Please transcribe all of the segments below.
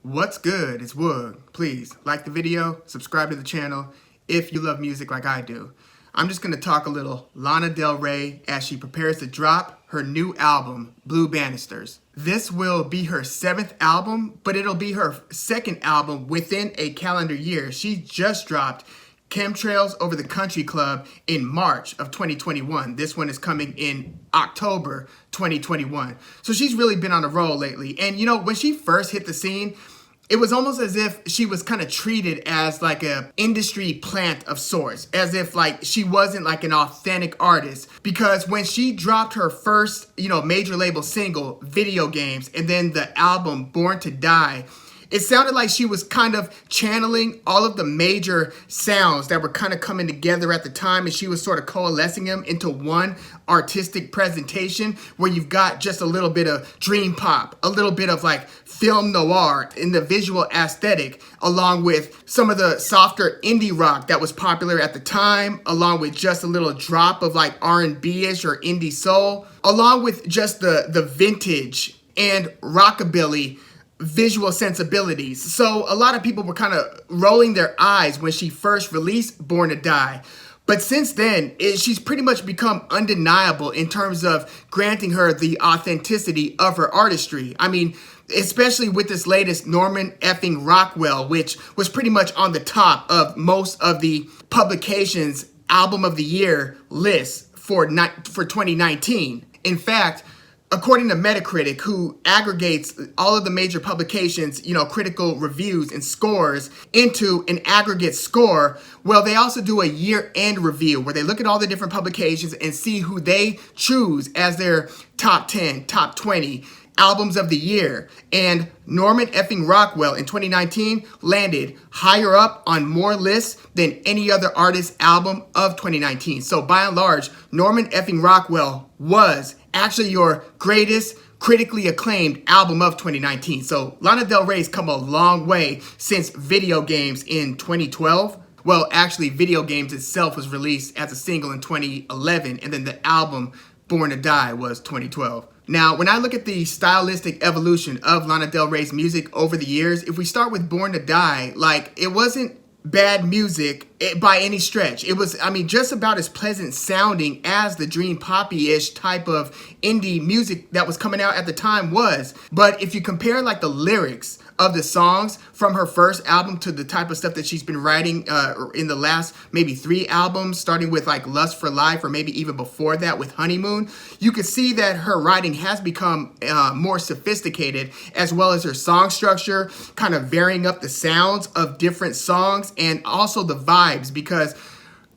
What's good? It's Woog. Please like the video, subscribe to the channel if you love music like I do. I'm just going to talk a little Lana Del Rey as she prepares to drop her new album, Blue Banisters. This will be her 7th album, but it'll be her 2nd album within a calendar year. She just dropped Chemtrails Over the Country Club in March of 2021. This one is coming in October 2021. So she's really been on a roll lately. And you know, when she first hit the scene, it was almost as if she was kind of treated as like a industry plant of sorts, as if like she wasn't like an authentic artist. Because when she dropped her first, major label single, Video Games, and then the album Born to Die, it sounded like she was kind of channeling all of the major sounds that were kind of coming together at the time, and she was sort of coalescing them into one artistic presentation where you've got just a little bit of dream pop, a little bit of like film noir in the visual aesthetic, along with some of the softer indie rock that was popular at the time, along with just a little drop of like R&B-ish or indie soul, along with just the vintage and rockabilly visual sensibilities. So a lot of people were kind of rolling their eyes when she first released Born to Die. But since then, she's pretty much become undeniable in terms of granting her the authenticity of her artistry. I mean, especially with this latest Norman effing Rockwell, which was pretty much on the top of most of the publications' album of the year lists for 2019. In fact, according to Metacritic, who aggregates all of the major publications, critical reviews and scores into an aggregate score, well, they also do a year-end review where they look at all the different publications and see who they choose as their top 10, top 20 albums of the year. And Norman effing Rockwell in 2019 landed higher up on more lists than any other artist's album of 2019. So by and large, Norman effing Rockwell was actually your greatest critically acclaimed album of 2019. So Lana Del Rey's come a long way since Video Games in 2012. Well, actually, Video Games itself was released as a single in 2011, and then the album Born to Die was 2012. Now, when I look at the stylistic evolution of Lana Del Rey's music over the years, if we start with Born to Die, like, it wasn't bad music by any stretch. It was, just about as pleasant sounding as the dream poppy-ish type of indie music that was coming out at the time was. But if you compare like the lyrics of the songs from her first album to the type of stuff that she's been writing in the last maybe 3 albums, starting with like Lust for Life, or maybe even before that with Honeymoon, you could see that her writing has become more sophisticated, as well as her song structure, kind of varying up the sounds of different songs and also the vibes, because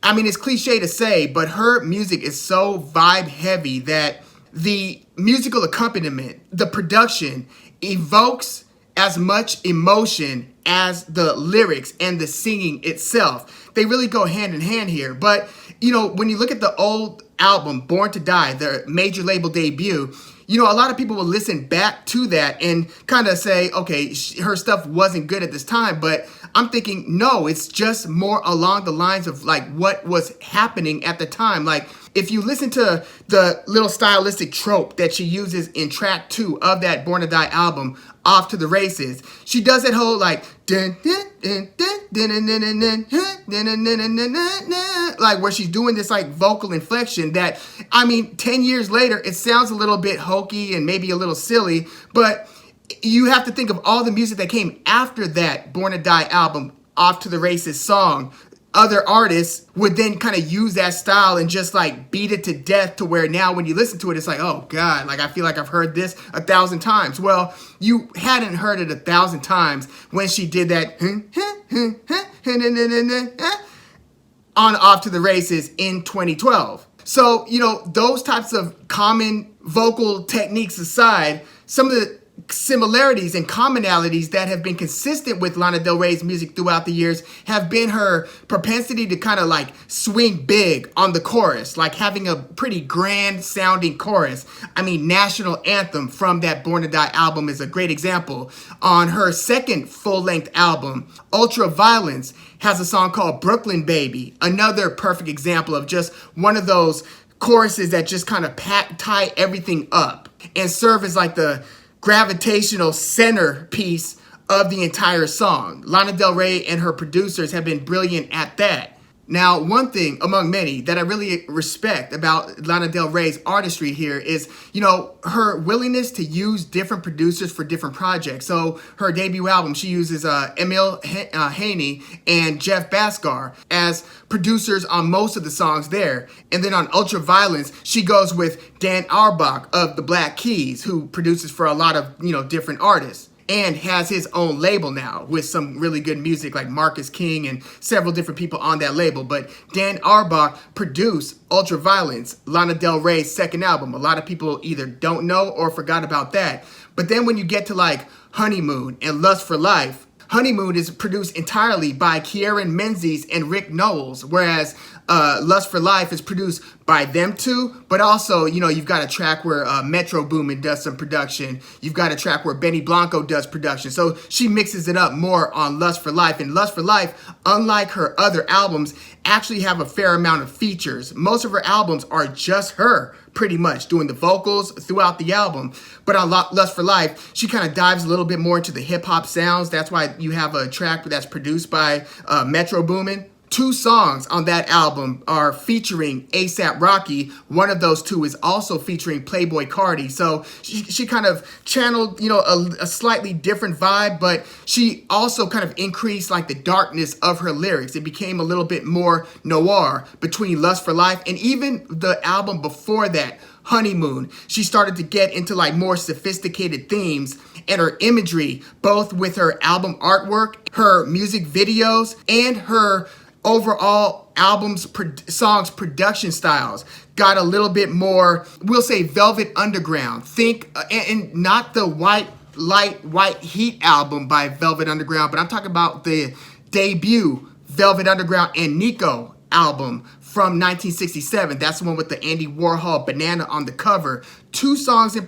it's cliche to say, but her music is so vibe heavy that the musical accompaniment, the production, evokes as much emotion as the lyrics and the singing itself. They really go hand in hand here. But, when you look at the old album, Born to Die, the major label debut, a lot of people will listen back to that and kind of say, okay, her stuff wasn't good at this time. But I'm thinking, no, it's just more along the lines of like what was happening at the time. Like, if you listen to the little stylistic trope that she uses in track 2 of that Born to Die album, Off to the Races, she does that whole like like where she's doing this like vocal inflection that 10 years later it sounds a little bit hokey and maybe a little silly, but you have to think of all the music that came after that Born to Die album, Off to the Races song. Other artists would then kind of use that style and just like beat it to death, to where now when you listen to it, it's like, oh God, like I feel like I've heard this 1,000 times. Well, you hadn't heard it 1,000 times when she did that on Off to the Races in 2012. So, those types of common vocal techniques aside, some of the similarities and commonalities that have been consistent with Lana Del Rey's music throughout the years have been her propensity to kind of like swing big on the chorus, like having a pretty grand sounding chorus. National Anthem from that Born to Die album is a great example. On her second full-length album, Ultraviolence has a song called Brooklyn Baby, another perfect example of just one of those choruses that just kind of tie everything up and serve as like the gravitational centerpiece of the entire song. Lana Del Rey and her producers have been brilliant at that. Now, one thing among many that I really respect about Lana Del Rey's artistry here is, her willingness to use different producers for different projects. So her debut album, she uses Emil Haney and Jeff Bhaskar as producers on most of the songs there. And then on Ultraviolence, she goes with Dan Auerbach of the Black Keys, who produces for a lot of, different artists, and has his own label now with some really good music like Marcus King and several different people on that label. But Dan Auerbach produced Ultraviolence, Lana Del Rey's second album. A lot of people either don't know or forgot about that. But then when you get to like Honeymoon and Lust for Life, Honeymoon is produced entirely by Kieran Menzies and Rick Knowles, whereas Lust for Life is produced by them two, but also, you've got a track where Metro Boomin does some production. You've got a track where Benny Blanco does production. So she mixes it up more on Lust for Life. And Lust for Life, unlike her other albums, actually have a fair amount of features. Most of her albums are just her, pretty much, doing the vocals throughout the album. But on Lust for Life, she kind of dives a little bit more into the hip-hop sounds. That's why you have a track that's produced by Metro Boomin. 2 songs on that album are featuring A$AP Rocky. One of those 2 is also featuring Playboi Carti. So she kind of channeled, a slightly different vibe, but she also kind of increased like the darkness of her lyrics. It became a little bit more noir between Lust for Life and even the album before that, Honeymoon. She started to get into like more sophisticated themes, and her imagery, both with her album artwork, her music videos, and her overall songs production styles got a little bit more, we'll say, Velvet Underground. Think, and not the White Heat album by Velvet Underground, but I'm talking about the debut Velvet Underground and Nico album from 1967. That's the one with the Andy Warhol banana on the cover. 2 songs in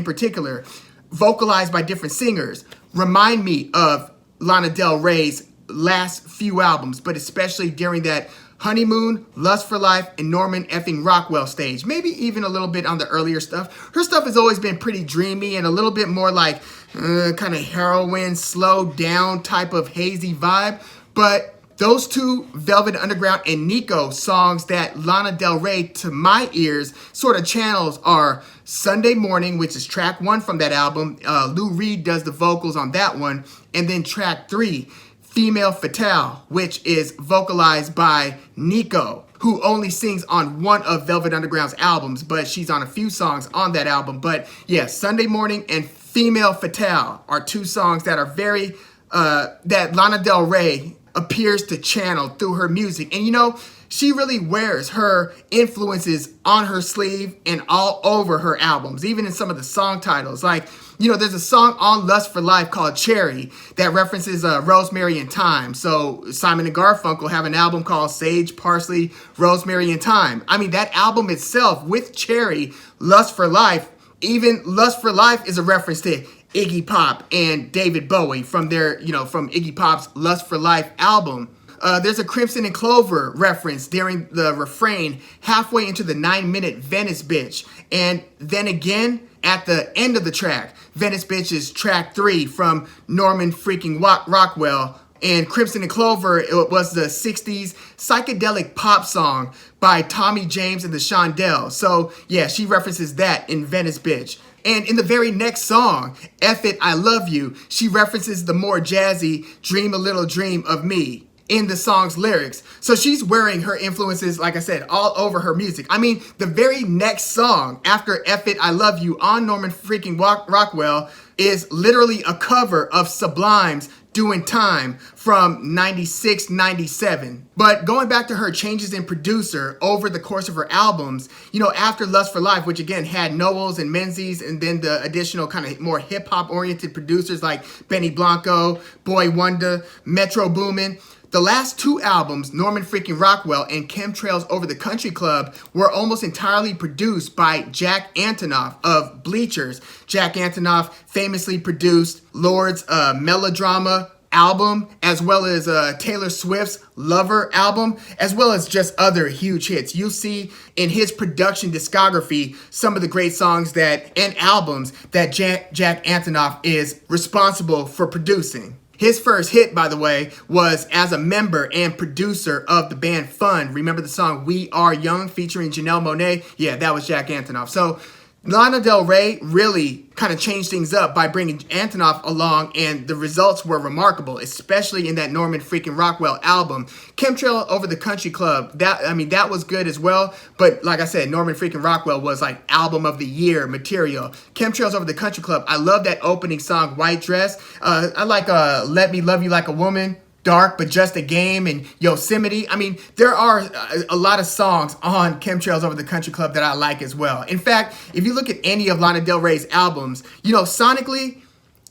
particular, vocalized by different singers, remind me of Lana Del Rey's last few albums, but especially during that Honeymoon, Lust for Life, and Norman effing Rockwell stage. Maybe even a little bit on the earlier stuff. Her stuff has always been pretty dreamy and a little bit more like kind of heroin, slow down type of hazy vibe. But those 2, Velvet Underground and Nico songs that Lana Del Rey, to my ears, sort of channels are Sunday Morning, which is track 1 from that album. Lou Reed does the vocals on that one. And then track 3, Female Fatale, which is vocalized by Nico, who only sings on one of Velvet Underground's albums, but she's on a few songs on that album. But yeah, Sunday Morning and Female Fatale are 2 songs that are very, that Lana Del Rey appears to channel through her music. And she really wears her influences on her sleeve and all over her albums, even in some of the song titles. Like, there's a song on Lust for Life called Cherry that references Rosemary and Thyme. So Simon and Garfunkel have an album called Sage, Parsley, Rosemary and Thyme. I mean, that album itself with Cherry, Lust for Life, even Lust for Life is a reference to Iggy Pop and David Bowie from their, from Iggy Pop's Lust for Life album. There's a Crimson and Clover reference during the refrain halfway into the 9-minute Venice Bitch. And then again, at the end of the track, Venice Bitch is track 3 from Norman freaking Rockwell. And Crimson and Clover, it was the 60s psychedelic pop song by Tommy James and the Shondells. So yeah, she references that in Venice Bitch. And in the very next song, F It, I Love You, she references the more jazzy Dream a Little Dream of Me in the song's lyrics. So she's wearing her influences, like I said, all over her music. I mean, the very next song after F It, I Love You on Norman freaking Rockwell is literally a cover of Sublime's Doing Time from 96, 97. But going back to her changes in producer over the course of her albums, after Lust for Life, which again had Knowles and Menzies, and then the additional kind of more hip-hop oriented producers like Benny Blanco, Boy Wonder, Metro Boomin, the last 2 albums, Norman freaking Rockwell and Chemtrails Over the Country Club, were almost entirely produced by Jack Antonoff of Bleachers. Jack Antonoff famously produced Lord's melodrama album, as well as Taylor Swift's Lover album, as well as just other huge hits. You'll see in his production discography some of the great songs and albums that Jack Antonoff is responsible for producing. His first hit, by the way, was as a member and producer of the band Fun. Remember the song We Are Young featuring Janelle Monáe? Yeah, that was Jack Antonoff. So Lana Del Rey really kind of changed things up by bringing Antonoff along, and the results were remarkable, especially in that Norman freaking Rockwell album. Chemtrail Over the Country Club, that was good as well, but like I said, Norman freaking Rockwell was like album of the year material. Chemtrails Over the Country Club, I love that opening song, White Dress. I like Let Me Love You Like a Woman, Dark But Just a Game, and Yosemite. I mean, there are a lot of songs on Chemtrails Over the Country Club that I like as well. In fact, if you look at any of Lana Del Rey's albums, sonically,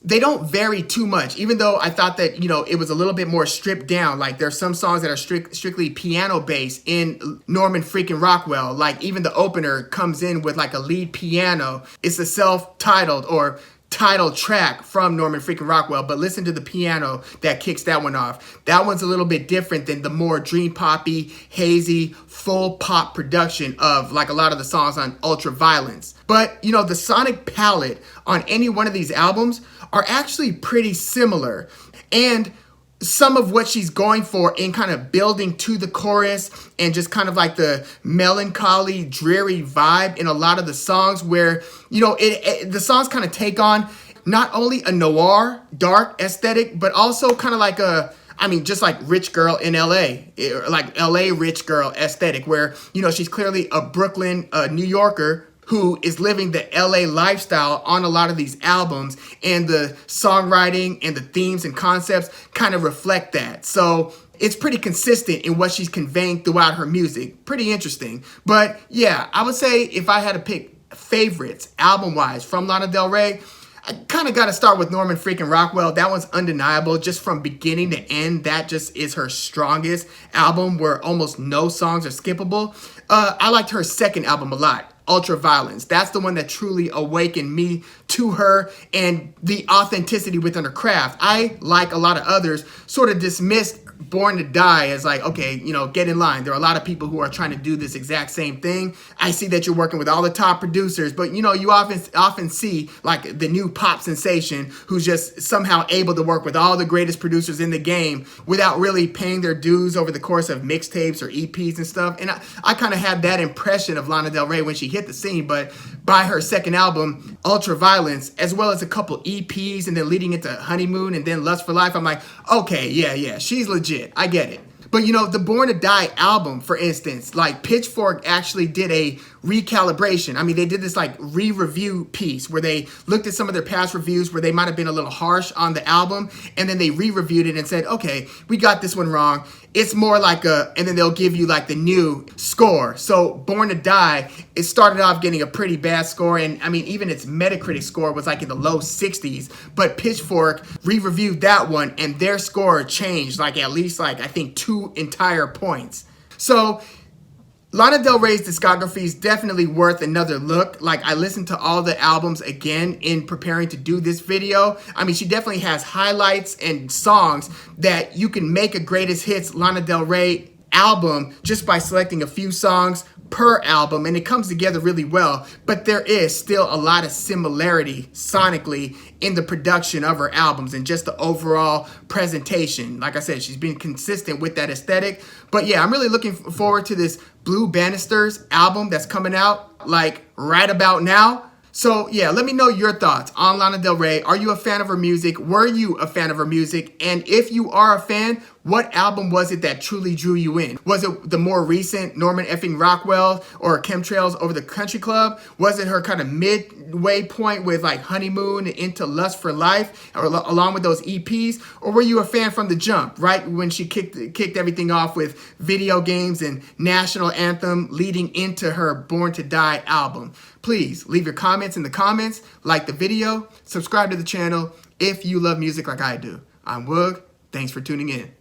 they don't vary too much, even though I thought that, it was a little bit more stripped down. Like, there's some songs that are strictly piano based in Norman freaking Rockwell. Like, even the opener comes in with like a lead piano. It's a self-titled or title track from Norman freaking Rockwell, but listen to the piano that kicks that one off. That one's a little bit different than the more dream poppy, hazy, full pop production of like a lot of the songs on Ultraviolence. But the sonic palette on any one of these albums are actually pretty similar, and some of what she's going for in kind of building to the chorus and just kind of like the melancholy, dreary vibe in a lot of the songs where, the songs kind of take on not only a noir, dark aesthetic, but also kind of like just like Rich Girl in LA, like LA Rich Girl aesthetic where, she's clearly a Brooklyn, New Yorker who is living the LA lifestyle on a lot of these albums, and the songwriting and the themes and concepts kind of reflect that. So it's pretty consistent in what she's conveying throughout her music. Pretty interesting. But yeah, I would say if I had to pick favorites album-wise from Lana Del Rey, I kind of got to start with Norman freaking Rockwell. That one's undeniable. Just from beginning to end, that just is her strongest album where almost no songs are skippable. I liked her second album a lot, Ultraviolence. That's the one that truly awakened me to her and the authenticity within her craft. I, like a lot of others, sort of dismissed Born to Die as like, okay, get in line. There are a lot of people who are trying to do this exact same thing. I see that you're working with all the top producers, but you often see like the new pop sensation who's just somehow able to work with all the greatest producers in the game without really paying their dues over the course of mixtapes or EPs and stuff. And I kind of had that impression of Lana Del Rey when she hit the scene, but by her second album, Ultraviolence, as well as a couple EPs and then leading into Honeymoon and then Lust for Life, I'm like, okay, yeah, she's legit. I get it. But the Born to Die album, for instance, like Pitchfork actually did a recalibration. I mean, they did this like re-review piece where they looked at some of their past reviews where they might have been a little harsh on the album, and then they re-reviewed it and said, okay, we got this one wrong. It's more like and then they'll give you like the new score. So Born to Die, it started off getting a pretty bad score, and I mean, even its Metacritic score was like in the low 60s, but Pitchfork re-reviewed that one and their score changed like at least like I think 2 entire points. So Lana Del Rey's discography is definitely worth another look. Like, I listened to all the albums again in preparing to do this video. I mean, she definitely has highlights and songs that you can make a greatest hits Lana Del Rey album just by selecting a few songs per album, and it comes together really well. But there is still a lot of similarity sonically in the production of her albums and just the overall presentation. Like I said, she's been consistent with that aesthetic. But yeah, I'm really looking forward to this Blue Banisters album that's coming out like right about now. So yeah, let me know your thoughts on Lana Del Rey. Are you a fan of her music? Were you a fan of her music? And if you are a fan, what album was it that truly drew you in? Was it the more recent Norman effing Rockwell or Chemtrails Over the Country Club? Was it her kind of midway point with like Honeymoon and Into Lust for Life, or along with those EPs? Or were you a fan from the jump, right when she kicked everything off with Video Games and National Anthem leading into her Born to Die album? Please leave your comments in the comments, like the video, subscribe to the channel if you love music like I do. I'm Woog. Thanks for tuning in.